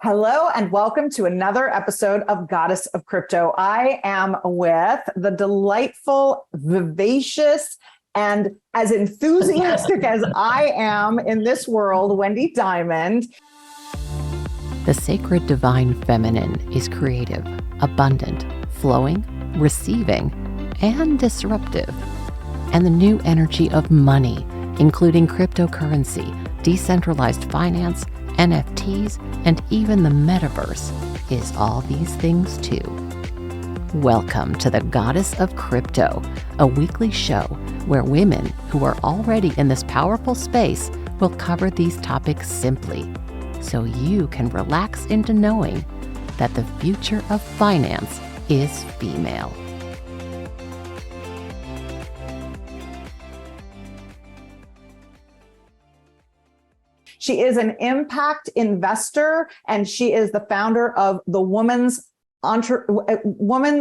Hello and welcome to another episode of Goddess of Crypto. I am with the delightful, vivacious, and as enthusiastic as I am in this world, Wendy Diamond. The sacred divine feminine is creative, abundant, flowing, receiving, and disruptive. And the new energy of money, including cryptocurrency, decentralized finance, NFTs, and even the metaverse, is all these things too. Welcome to the Goddess of Crypto, a weekly show where women who are already in this powerful space will cover these topics simply, so you can relax into knowing that the future of finance is female. She is an impact investor, and she is the founder of the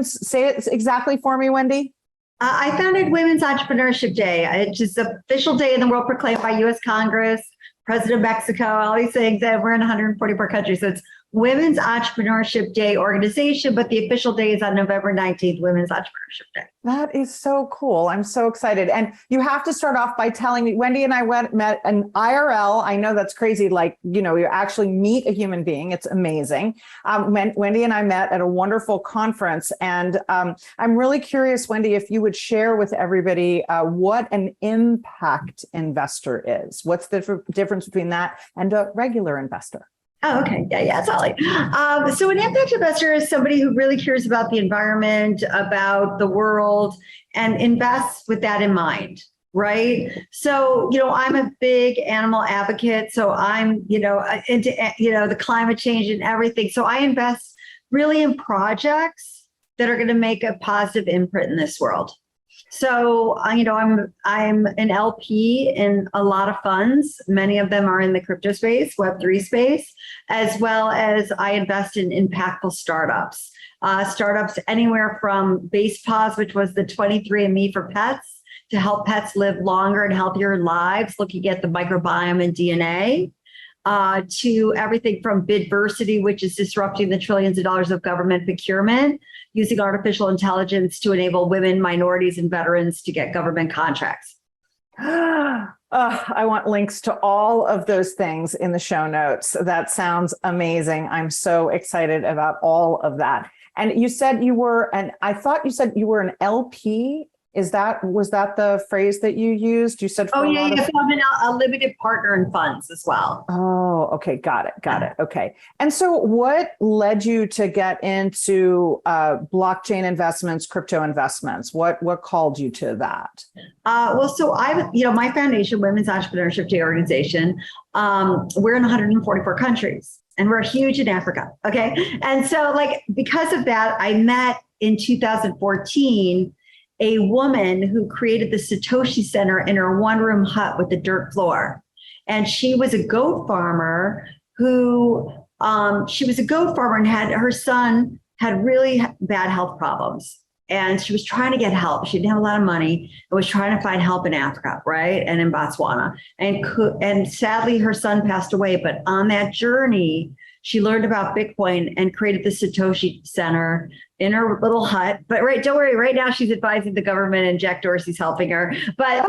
say it exactly for me, Wendy. I founded Women's Entrepreneurship Day. It's just the official day in the world proclaimed by U.S. Congress, President of Mexico, all these things, that we're in 144 countries. So it's Women's Entrepreneurship Day organization, but the official day is on November 19th, Women's Entrepreneurship Day. That is so cool. I'm so excited. And you have to start off by telling me, Wendy and I met an IRL. I know that's crazy. Like, you actually meet a human being. It's amazing. Wendy and I met at a wonderful conference. And I'm really curious, Wendy, if you would share with everybody what an impact investor is. What's the difference between that and a regular investor? Oh, okay. Yeah, totally. So an impact investor is somebody who really cares about the environment, about the world, and invests with that in mind, right? So, I'm a big animal advocate. So I'm, into, the climate change and everything. So I invest really in projects that are going to make a positive imprint in this world. So, I'm an LP in a lot of funds. Many of them are in the crypto space, Web3 space, as well as I invest in impactful startups. Startups anywhere from BasePause, which was the 23andMe for pets, to help pets live longer and healthier lives, looking at the microbiome and DNA, to everything from Bidversity, which is disrupting the trillions of dollars of government procurement, using artificial intelligence to enable women, minorities, and veterans to get government contracts. I want links to all of those things in the show notes. That sounds amazing. I'm so excited about all of that. And you said I thought you said you were an LP. Was that the phrase that you used? You said, I'm a limited partner in funds as well. Oh, okay. Got it. Okay. And so what led you to get into blockchain investments, crypto investments? What called you to that? So my foundation, Women's Entrepreneurship Day organization, we're in 144 countries and we're huge in Africa. Okay. And so because of that, I met in 2014 a woman who created the Satoshi Center in her one-room hut with the dirt floor. And she was a goat farmer and her son had really bad health problems. And she was trying to get help. She didn't have a lot of money and was trying to find help in Africa, right? And in Botswana. And sadly, her son passed away. But on that journey, she learned about Bitcoin and created the Satoshi Center in her little hut. But don't worry, right now she's advising the government and Jack Dorsey's helping her. But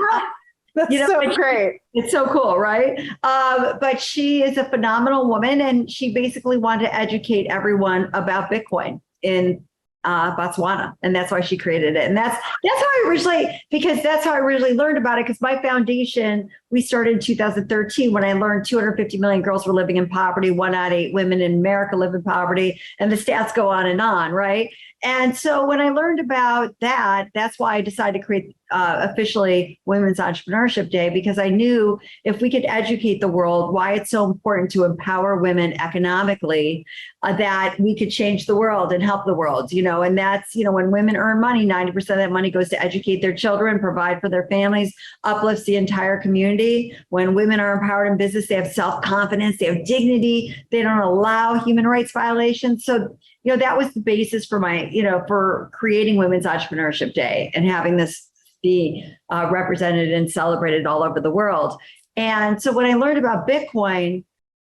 that's so great. It's so cool, right? But she is a phenomenal woman, and she basically wanted to educate everyone about Bitcoin in Botswana, and that's why she created it. And that's how I originally learned about it, because my foundation, we started in 2013 when I learned 250 million girls were living in poverty. 1 out of 8 women in America live in poverty, and the stats go on, right? And so when I learned about that, that's why I decided to create officially Women's Entrepreneurship Day, because I knew if we could educate the world why it's so important to empower women economically, that we could change the world and help the world, and that's, when women earn money, 90% of that money goes to educate their children, provide for their families, uplifts the entire community. When women are empowered in business, they have self-confidence, they have dignity, they don't allow human rights violations. So, that was the basis for for creating Women's Entrepreneurship Day and having this be represented and celebrated all over the world. And so when I learned about Bitcoin,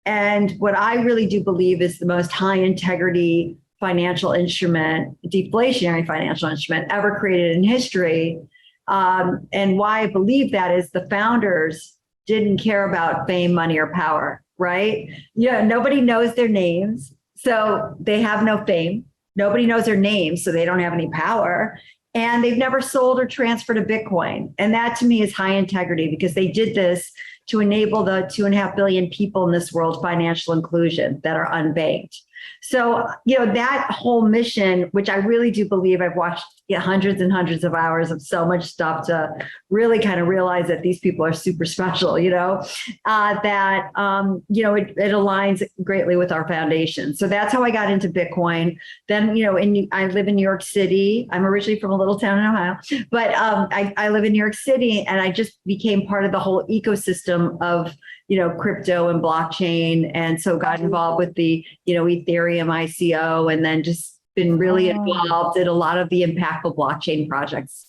And what I really do believe is the most high integrity financial instrument, deflationary financial instrument ever created in history. And why I believe that is the founders didn't care about fame, money, or power, right? Yeah, nobody knows their names, so they have no fame. Nobody knows their names, so they don't have any power. And they've never sold or transferred a Bitcoin. And that to me is high integrity, because they did this to enable the 2.5 billion people in this world financial inclusion that are unbanked. So, that whole mission, which I really do believe, I've watched hundreds and hundreds of hours of so much stuff to really kind of realize that these people are super special, it aligns greatly with our foundation. So that's how I got into Bitcoin. Then, I live in New York City. I'm originally from a little town in Ohio, but I live in New York City, and I just became part of the whole ecosystem of crypto and blockchain. And so got involved with the, Ethereum ICO, and then just been really involved in a lot of the impactful blockchain projects.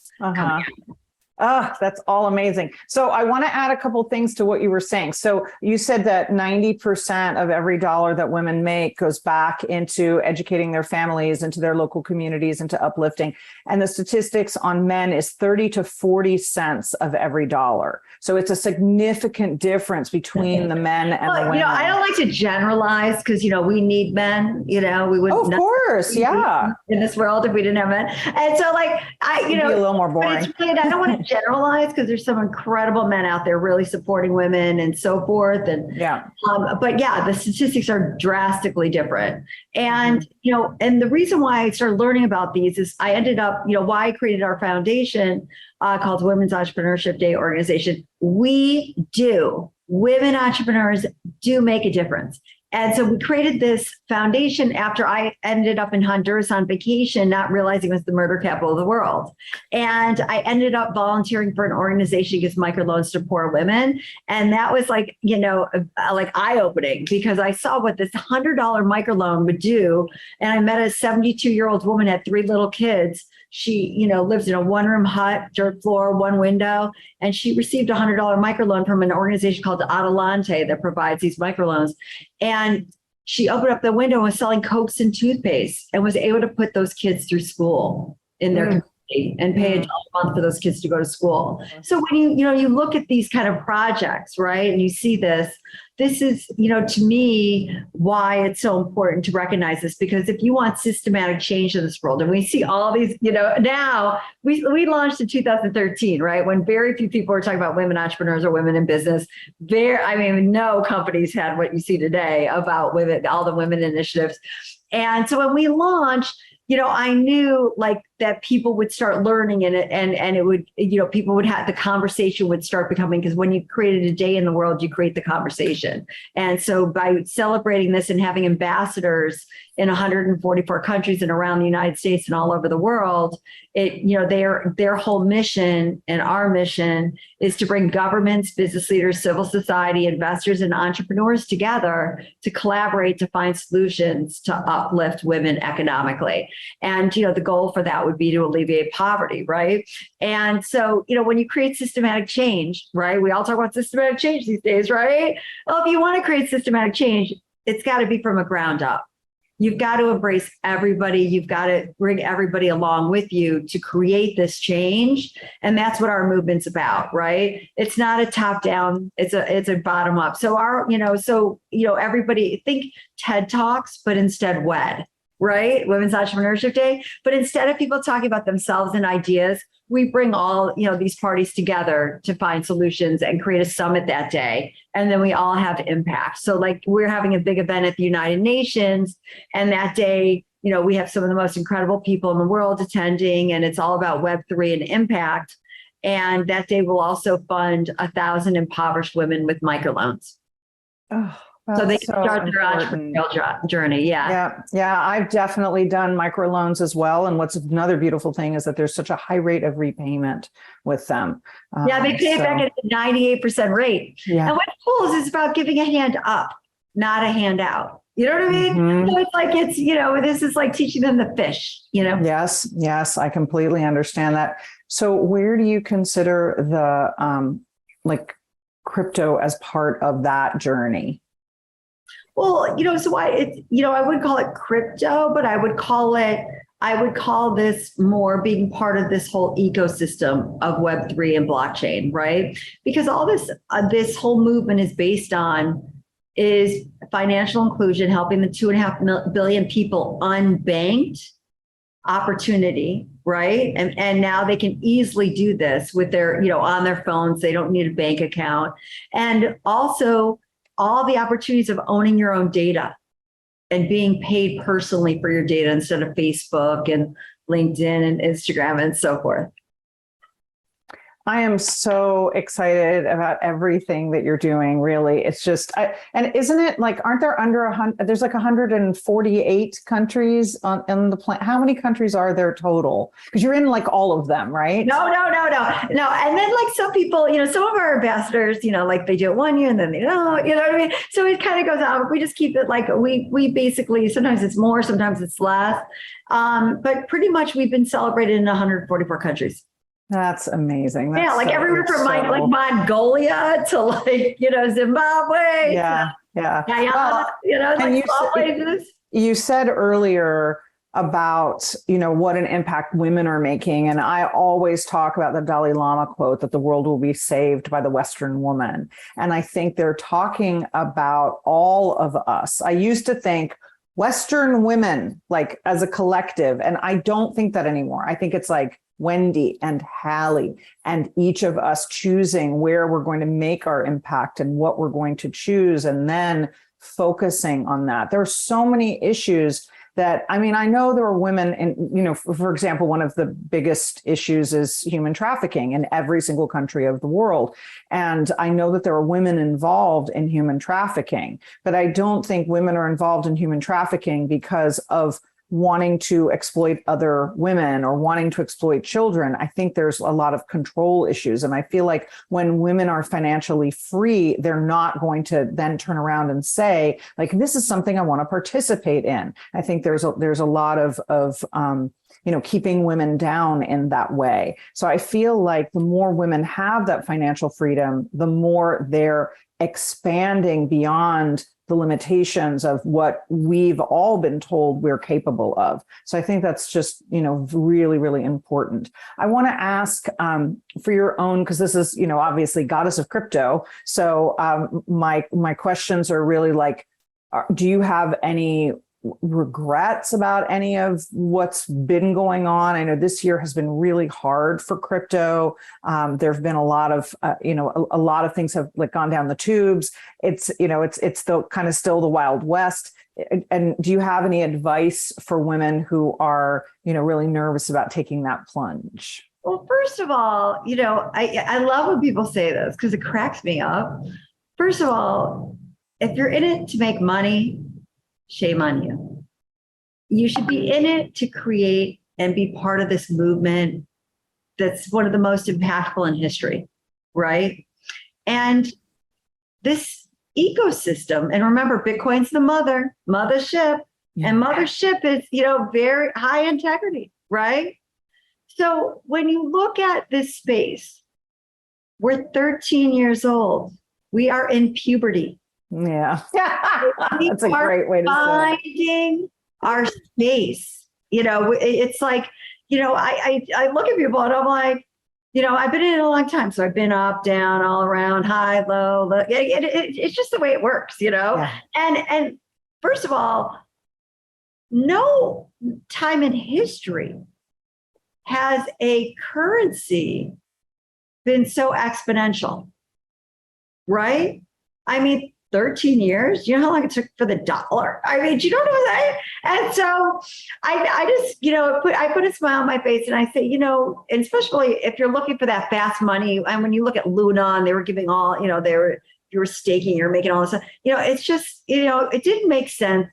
Oh, that's all amazing. So I want to add a couple things to what you were saying. So you said that 90% of every dollar that women make goes back into educating their families, into their local communities, into uplifting. And the statistics on men is 30 to 40 cents of every dollar. So it's a significant difference between the men and the women. I don't like to generalize, because, we need men, we would. Of course. Yeah. In this world, if we didn't have men. And so It'd be a little more boring. I don't want to generalize, because there's some incredible men out there really supporting women and so forth. And but the statistics are drastically different. And and the reason why I started learning about these is I ended up, why I created our foundation called Women's Entrepreneurship Day organization. Women entrepreneurs do make a difference. And so we created this foundation after I ended up in Honduras on vacation, not realizing it was the murder capital of the world. And I ended up volunteering for an organization that gives microloans to poor women. And that was like eye-opening, because I saw what this $100 microloan would do. And I met a 72-year-old woman, had 3 little kids. She, lives in a 1-room hut, dirt floor, 1 window, and she received a $100 microloan from an organization called Adelante that provides these microloans. And she opened up the window and was selling Cokes and toothpaste, and was able to put those kids through school in their community and pay $1 a month for those kids to go to school. So when you look at these kind of projects, right, and you see this is, to me, why it's so important to recognize this, because if you want systematic change in this world, and we see all these, now we launched in 2013, right, when very few people were talking about women entrepreneurs or women in business. No companies had what you see today about women, all the women initiatives. And so when we launched, I knew that people would start learning in it, and it would, people would have, the conversation would start becoming, because when you created a day in the world, you create the conversation. And so by celebrating this and having ambassadors in 144 countries and around the United States and all over the world, their whole mission and our mission is to bring governments, business leaders, civil society, investors, and entrepreneurs together to collaborate to find solutions to uplift women economically. And, the goal for that would be to alleviate poverty, right? And so, when you create systematic change, right, we all talk about systematic change these days, right? Well, if you want to create systematic change, it's got to be from the ground up. You've got to embrace everybody. You've got to bring everybody along with you to create this change. And that's what our movement's about, right? It's not a top down, it's a bottom up. So everybody think TED Talks, but instead WED, right? Women's Entrepreneurship Day. But instead of people talking about themselves and ideas, we bring all, these parties together to find solutions and create a summit that day. And then we all have impact. So we're having a big event at the United Nations, and that day, we have some of the most incredible people in the world attending, and it's all about Web3 and impact. And that day we'll also fund 1,000 impoverished women with microloans. Oh. So they can start their entrepreneurial journey. Yeah. I've definitely done microloans as well. And what's another beautiful thing is that there's such a high rate of repayment with them. They pay it back at a 98% rate. Yeah. And what's cool is it's about giving a hand up, not a handout. You know what I mean? Mm-hmm. So this is like teaching them the fish, Yes, I completely understand that. So where do you consider the crypto as part of that journey? Well, so I wouldn't call it crypto, but I would call this more being part of this whole ecosystem of Web3 and blockchain, right? Because all this whole movement is based on is financial inclusion, helping the 2.5 billion people unbanked opportunity, right? And now they can easily do this with their, on their phones. They don't need a bank account. And also all the opportunities of owning your own data and being paid personally for your data instead of Facebook and LinkedIn and Instagram and so forth. I am so excited about everything that you're doing. Really, it's just, and isn't it like, aren't there under 100? There's like 148 countries on the planet. How many countries are there total? Because you're in like all of them, right? No. And then like some people, some of our ambassadors, like they do it 1 year and then they don't. You know what I mean? So it kind of goes on. We just keep it like we basically, sometimes it's more, sometimes it's less, but pretty much we've been celebrated in 144 countries. That's amazing. That's like everywhere from like Mongolia to like, Zimbabwe. Yeah. Guyana, and places. You said earlier about, what an impact women are making. And I always talk about the Dalai Lama quote that the world will be saved by the Western woman. And I think they're talking about all of us. I used to think Western women, like as a collective, and I don't think that anymore. I think it's like Wendy and Halle and each of us choosing where we're going to make our impact and what we're going to choose, and then focusing on that. There are so many issues that, I know there are women in, for example, one of the biggest issues is human trafficking in every single country of the world. And I know that there are women involved in human trafficking, but I don't think women are involved in human trafficking because of wanting to exploit other women or wanting to exploit children. I think there's a lot of control issues. And I feel like when women are financially free, they're not going to then turn around and say, like, this is something I want to participate in. I think there's a lot of keeping women down in that way. So I feel like the more women have that financial freedom, the more they're expanding beyond the limitations of what we've all been told we're capable of. So I think that's just, really, really important. I want to ask for your own, because this is, obviously goddess of crypto. So my questions are really like, do you have any regrets about any of what's been going on? I know this year has been really hard for crypto. There have been a lot of, a lot of things have like gone down the tubes. It's the kind of still the Wild West. And do you have any advice for women who are, really nervous about taking that plunge? Well, first of all, I love when people say this because it cracks me up. First of all, if you're in it to make money, shame on you. You should be in it to create and be part of this movement that's one of the most impactful in history, right? And this ecosystem, and remember, Bitcoin's the mothership, and mothership is, very high integrity, right? So when you look at this space, we're 13 years old. We are in puberty. Yeah. That's a great way to say it. Finding our space. It's like, I look at people and I'm like, I've been in it a long time. So I've been up, down, all around, high, low. It's just the way it works, Yeah. And first of all, no time in history has a currency been so exponential, right? 13 years. You know how long it took for the dollar? Do you know what I'm saying? And so I just, I put a smile on my face and I say, and especially if you're looking for that fast money, and when you look at Luna and they were giving all, you were staking, you're making all this stuff, it's just, it didn't make sense.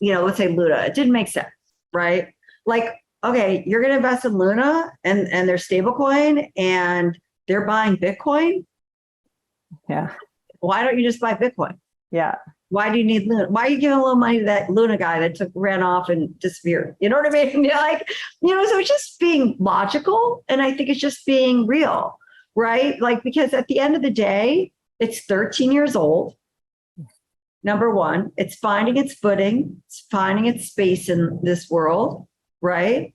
Let's say Luna, it didn't make sense, right? Like, okay, you're going to invest in Luna and their stable coin and they're buying Bitcoin. Yeah. Why don't you just buy Bitcoin? Yeah. Why do you need Luna? Why are you giving a little money to that Luna guy that ran off and disappeared? You know what I mean? So it's just being logical. And I think it's just being real, right? Like, because at the end of the day, it's 13 years old. Number one, it's finding its footing, it's finding its space in this world, right?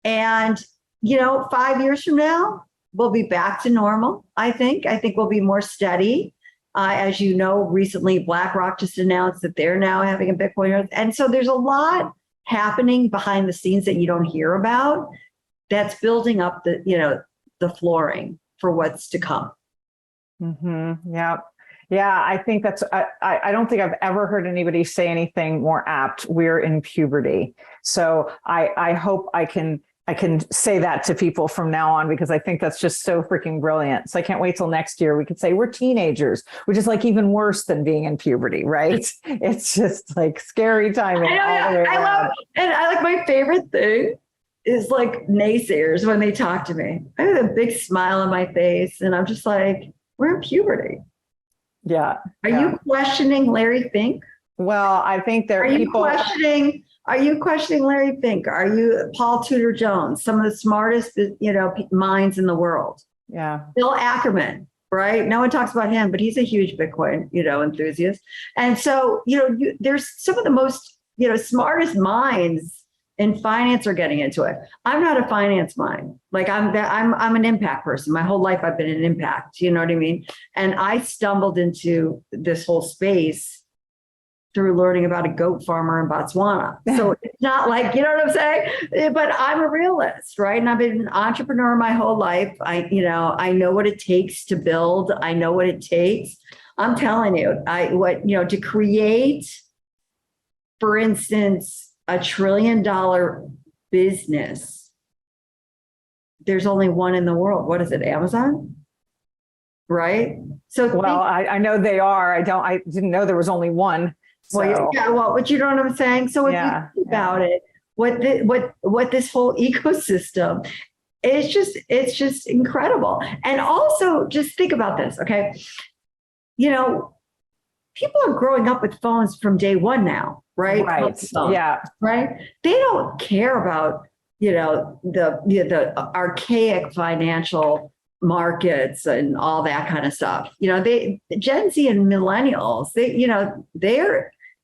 And, 5 years from now, we'll be back to normal, I think. I think we'll be more steady. As you know, recently, BlackRock just announced that they're now having a Bitcoin. And so there's a lot happening behind the scenes that you don't hear about that's building up the flooring for what's to come. Mm-hmm. Yeah. Yeah. I think I don't think I've ever heard anybody say anything more apt. We're in puberty. So I hope I can say that to people from now on, because I think that's just so freaking brilliant. So I can't wait till next year. We could say we're teenagers, which is like even worse than being in puberty, right? It's just like scary timing. I like my favorite thing is like naysayers when they talk to me. I have a big smile on my face and I'm just like, we're in puberty. Yeah. Are you questioning Larry Fink? Well, I think there are people. Are you questioning Larry Fink? Are you Paul Tudor Jones, some of the smartest, minds in the world? Yeah. Bill Ackerman, right? No one talks about him, but he's a huge Bitcoin, enthusiast. And so, there's some of the most, smartest minds in finance are getting into it. I'm not a finance mind. Like I'm an impact person. My whole life I've been an impact. You know what I mean? And I stumbled into this whole space through learning about a goat farmer in Botswana. So it's not like, you know what I'm saying? But I'm a realist, right? And I've been an entrepreneur my whole life. I know what it takes to build. I know what it takes. I'm telling you, to create, for instance, $1 trillion business. There's only one in the world. What is it? Amazon? Right? So I know they are. I didn't know there was only one. So. But you know what I'm saying? So if you think about it, what this whole ecosystem, it's just incredible. And also just think about this, okay? People are growing up with phones from day one now, right? Right. Yeah. Right. They don't care about, the archaic financial markets and all that kind of stuff. Gen Z and millennials,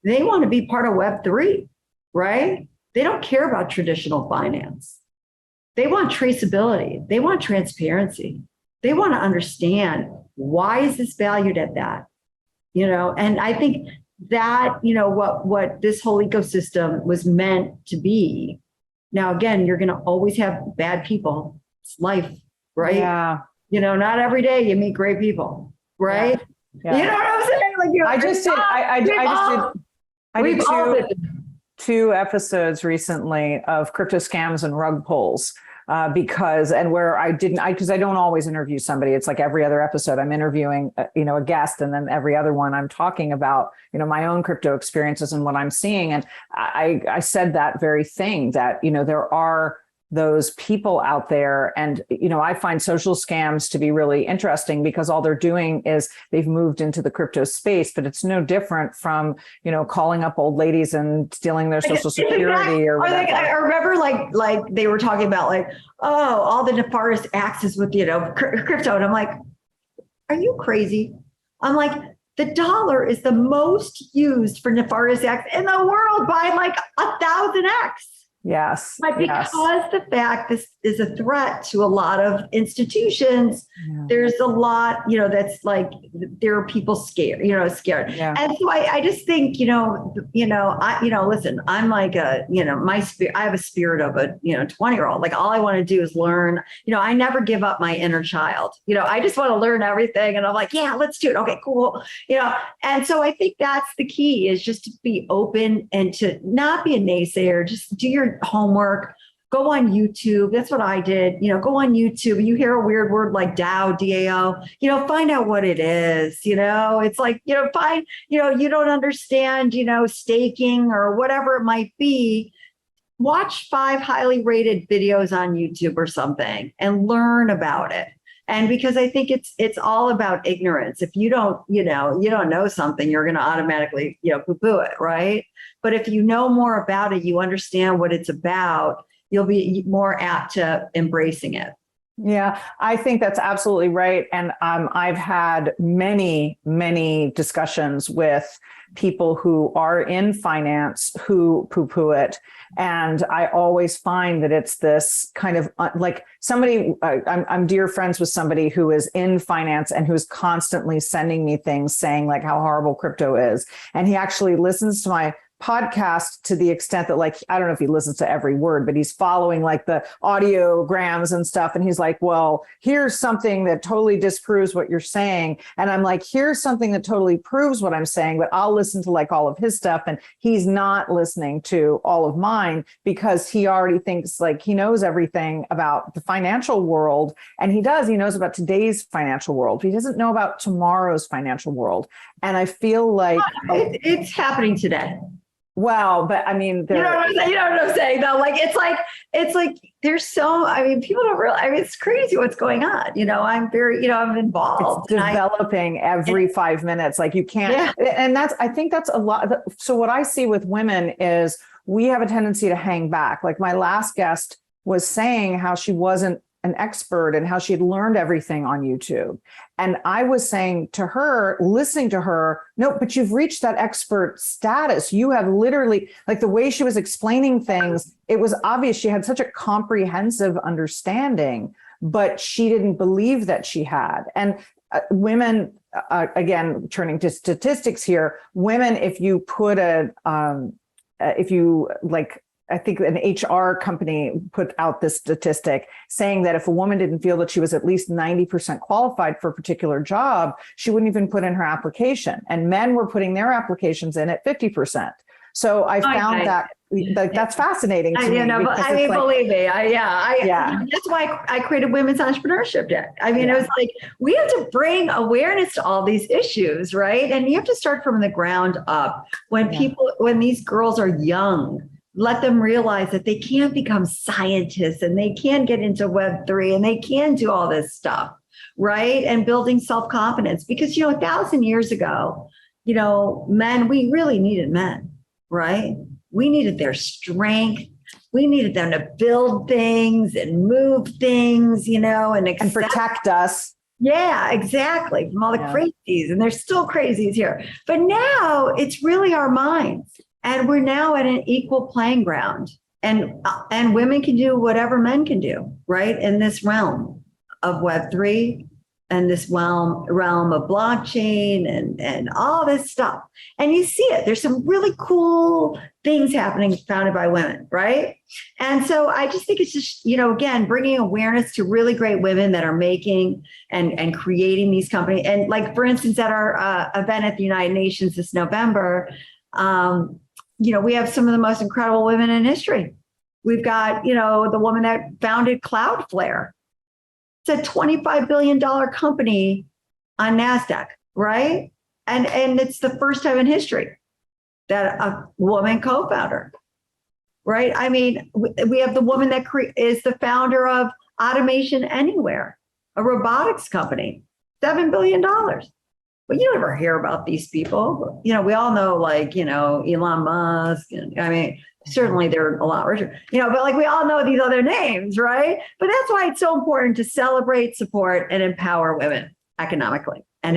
they want to be part of Web3, right? They don't care about traditional finance. They want traceability. They want transparency. They want to understand, why is this valued at that? And I think that, what this whole ecosystem was meant to be. Now, again, you're going to always have bad people. It's life, right? Yeah. Not every day you meet great people, right? Yeah. You know what I'm saying? I did two episodes recently of crypto scams and rug pulls. Because I don't always interview somebody. It's like every other episode I'm interviewing, a guest, and then every other one I'm talking about, my own crypto experiences and what I'm seeing. And I said that very thing that, there are those people out there. And, I find social scams to be really interesting because all they're doing is they've moved into the crypto space, but it's no different from, calling up old ladies and stealing their social security or whatever. I remember like they were talking about all the nefarious acts with, crypto. And I'm like, are you crazy? I'm like, the dollar is the most used for nefarious acts in the world by 1,000x. Yes. But because the fact this is a threat to a lot of institutions, there's a lot, that's like, there are people scared. Yeah. And so I just think, listen, I'm like my spirit, I have a spirit of a, 20-year-old. Like all I want to do is learn, I never give up my inner child. I just want to learn everything. And I'm like, yeah, let's do it. Okay, cool. And so I think that's the key, is just to be open and to not be a naysayer, just do your homework, go on YouTube. That's what I did. Go on YouTube. You hear a weird word like DAO, DAO, find out what it is. It's like, find, you don't understand, staking or whatever it might be. Watch 5 highly rated videos on YouTube or something and learn about it. And because I think it's all about ignorance. If you don't know something, you're going to automatically, poo-poo it, right? But if you know more about it, you understand what it's about, you'll be more apt to embracing it. Yeah, I think that's absolutely right. And I've had many, many discussions with people who are in finance who poo-poo it. And I always find that it's this kind of like somebody, I'm dear friends with somebody who is in finance and who's constantly sending me things saying like how horrible crypto is. And he actually listens to my podcast to the extent that, like, I don't know if he listens to every word, but he's following like the audiograms and stuff. And he's like, well, here's something that totally disproves what you're saying. And I'm like, here's something that totally proves what I'm saying, but I'll listen to like all of his stuff. And he's not listening to all of mine because he already thinks like he knows everything about the financial world. And he knows about today's financial world. He doesn't know about tomorrow's financial world. And I feel like it's happening today. Well, but I mean, you know what I'm saying though? Like, it's like, there's so, I mean, people don't realize, I mean, it's crazy what's going on. I'm very, I'm involved. It's developing every 5 minutes. Like you can't, and I think that's a lot. So what I see with women is we have a tendency to hang back. Like my last guest was saying how she wasn't an expert and how she had learned everything on YouTube. And I was saying to her, listening to her, no, but you've reached that expert status. You have literally, like the way she was explaining things, it was obvious she had such a comprehensive understanding, but she didn't believe that she had. And women, again, turning to statistics here, women, if you put I think an HR company put out this statistic saying that if a woman didn't feel that she was at least 90% qualified for a particular job, she wouldn't even put in her application. And men were putting their applications in at 50%. So I found that's fascinating to me. I mean, believe me, that's why I created Women's Entrepreneurship Day. I mean, it was like, we have to bring awareness to all these issues, right? And you have to start from the ground up. When these girls are young, let them realize that they can become scientists and they can get into Web3 and they can do all this stuff, right? And building self-confidence. Because, 1,000 years ago, men, we really needed men, right? We needed their strength. We needed them to build things and move things, and protect us. Yeah, exactly. From all the crazies. And there's still crazies here. But now it's really our minds. And we're now at an equal playing ground, and women can do whatever men can do, right? In this realm of Web3 and this realm of blockchain and all this stuff. And you see it. There's some really cool things happening founded by women, right? And so I just think it's just, again, bringing awareness to really great women that are making and creating these companies. And like, for instance, at our event at the United Nations this November, we have some of the most incredible women in history. We've got, the woman that founded Cloudflare. It's a $25 billion company on NASDAQ, right? And it's the first time in history that a woman co-founder, right? I mean, we have the woman that is the founder of Automation Anywhere, a robotics company, $7 billion. But you never hear about these people. We all know, like, Elon Musk. I mean, certainly they're a lot richer, but like we all know these other names, right? But that's why it's so important to celebrate, support, and empower women economically. And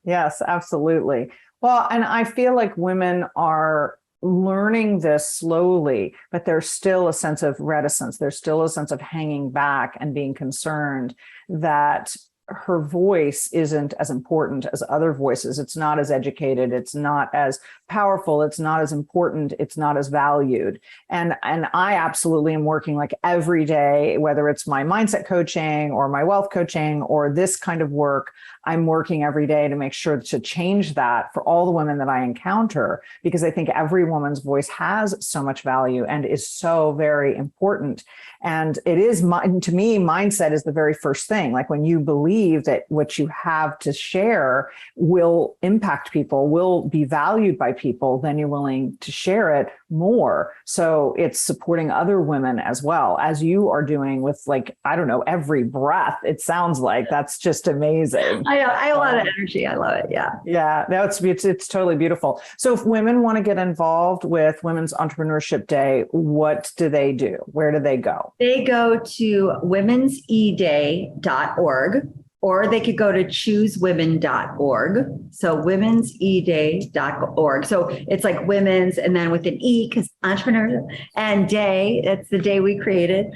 yes, absolutely. Well, and I feel like women are learning this slowly, but there's still a sense of reticence. There's still a sense of hanging back and being concerned that her voice isn't as important as other voices. It's not as educated. It's not as powerful. It's not as important. It's not as valued. And I absolutely am working like every day, whether it's my mindset coaching or my wealth coaching or this kind of work, I'm working every day to make sure to change that for all the women that I encounter, because I think every woman's voice has so much value and is so very important. And it is, to me, mindset is the very first thing. Like when you believe believe that what you have to share will impact people, will be valued by people, then you're willing to share it more. So it's supporting other women as well, as you are doing with, like, I don't know, every breath. It sounds like that's just amazing. I know. I have a lot of energy. I love it. Yeah. Yeah, no, it's totally beautiful. So if women want to get involved with Women's Entrepreneurship Day, what do they do? Where do they go? They go to womenseday.org, or they could go to choosewomen.org. So womenseday.org. So it's like women's, and then with an E, because entrepreneur, and day, that's the day we created,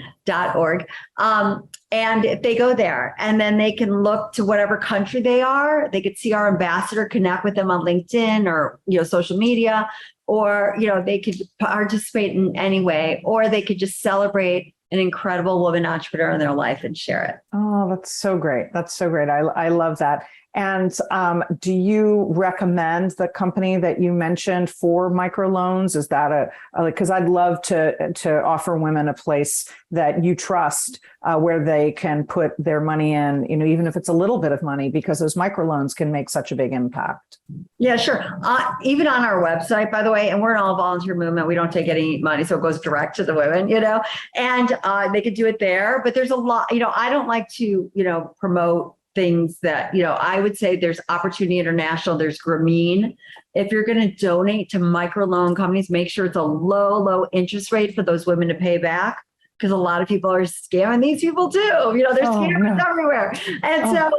.org. And if they go there, and then they can look to whatever country they are, they could see our ambassador, connect with them on LinkedIn or, social media, or, they could participate in any way, or they could just celebrate an incredible woman entrepreneur in their life and share it. Oh, that's so great. That's so great. I love that. And do you recommend the company that you mentioned for microloans? Is that because I'd love to offer women a place that you trust where they can put their money in, even if it's a little bit of money, because those microloans can make such a big impact. Yeah, sure. Even on our website, by the way, and we're an all volunteer movement. We don't take any money, so it goes direct to the women, and they could do it there. But there's a lot, I don't like to, promote things that, I would say there's Opportunity International, there's Grameen. If you're going to donate to microloan companies, make sure it's a low interest rate for those women to pay back, because a lot of people are scamming these people too. There's scammers everywhere. And so,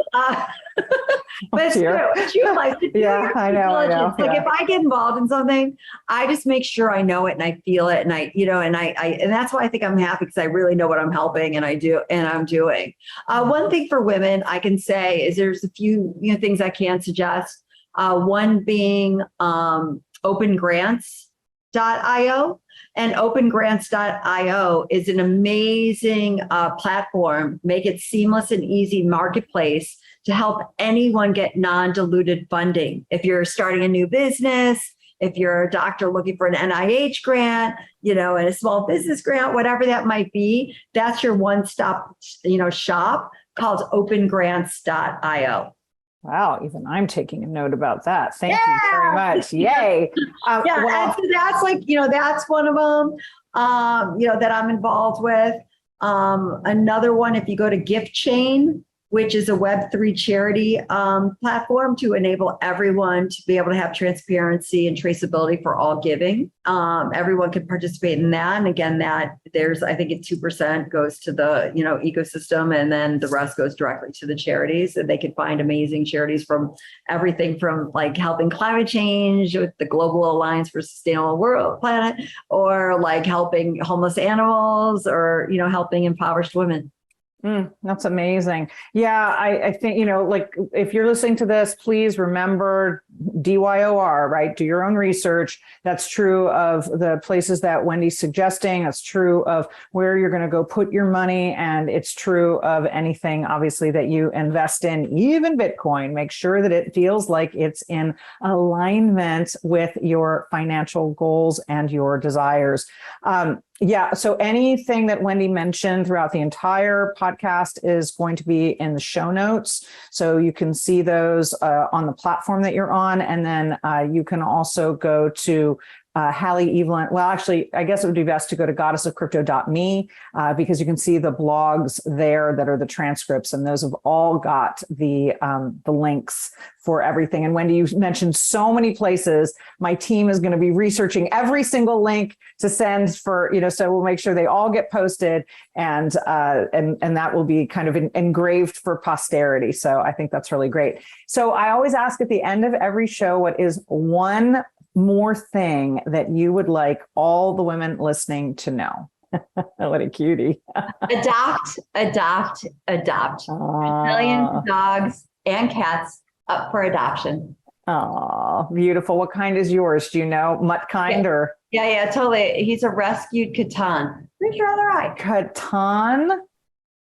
but it's true. It's true. Like, yeah, I know. Like if I get involved in something, I just make sure I know it and I feel it. And and that's why I think I'm happy, because I really know what I'm helping and I'm doing. One thing for women I can say is there's a few things I can suggest. One being opengrants.io. And opengrants.io is an amazing platform, make it seamless and easy marketplace to help anyone get non-diluted funding. If you're starting a new business, if you're a doctor looking for an NIH grant, and a small business grant, whatever that might be, that's your one-stop, shop called opengrants.io. Wow, even I'm taking a note about that. Thank you very much. Yay. And so that's that's one of them, that I'm involved with. Another one, if you go to Gift Chain, which is a Web3 charity platform to enable everyone to be able to have transparency and traceability for all giving. Everyone can participate in that. And again, I think 2% goes to the, ecosystem, and then the rest goes directly to the charities. And they can find amazing charities from everything from like helping climate change with the Global Alliance for Sustainable World Planet, or like helping homeless animals, or, helping impoverished women. That's amazing. Yeah, I think, like if you're listening to this, please remember DYOR, right? Do your own research. That's true of the places that Wendy's suggesting. That's true of where you're going to go put your money. And it's true of anything, obviously, that you invest in, even Bitcoin. Make sure that it feels like it's in alignment with your financial goals and your desires. Yeah. So anything that Wendy mentioned throughout the entire podcast is going to be in the show notes. So you can see those on the platform that you're on. And then you can also go to Halle Eavelyn. Well, actually, I guess it would be best to go to goddessofcrypto.me because you can see the blogs there that are the transcripts, and those have all got the links for everything. And Wendy, you mentioned so many places. My team is going to be researching every single link to send for, so we'll make sure they all get posted, and that will be kind of engraved for posterity. So I think that's really great. So I always ask at the end of every show, what is one more thing that you would like all the women listening to know? What a cutie. Adopt. Millions of dogs and cats up for adoption. Oh, beautiful. What kind is yours? Do you know? Mutt kind or? Yeah, totally. He's a rescued Catan. Where's your other eye? Catan?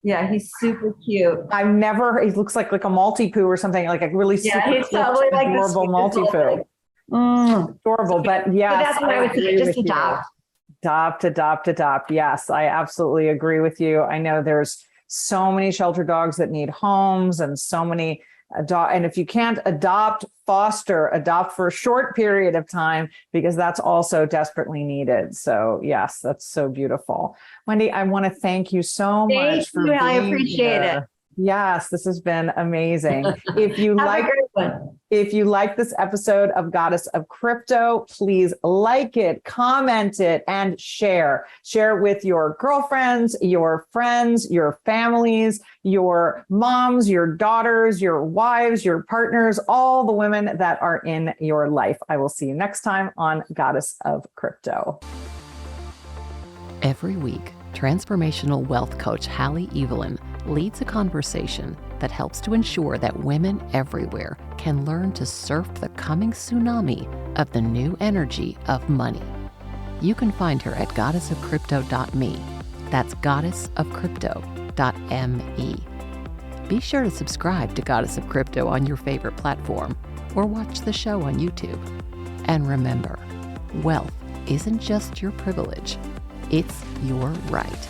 Yeah, he's super cute. He looks like a Maltipoo or something, like a really he's probably like adorable Maltipoo. Adorable, but yes, that's what I would say. Just adopt. Adopt. Yes, I absolutely agree with you. I know there's so many shelter dogs that need homes, and so many and if you can't adopt for a short period of time, because that's also desperately needed. So yes, that's so beautiful. Wendy, I want to thank you so much for being I appreciate here. it. Yes, this has been amazing. If you Have like a great one. If you like this episode of Goddess of Crypto, please like it, comment it, and share. Share it with your girlfriends, your friends, your families, your moms, your daughters, your wives, your partners, all the women that are in your life. I will see you next time on Goddess of Crypto. Every week, transformational wealth coach Halle Eavelyn leads a conversation that helps to ensure that women everywhere can learn to surf the coming tsunami of the new energy of money. You can find her at goddessofcrypto.me. That's goddessofcrypto.me. Be sure to subscribe to Goddess of Crypto on your favorite platform or watch the show on YouTube. And remember, wealth isn't just your privilege, it's your right.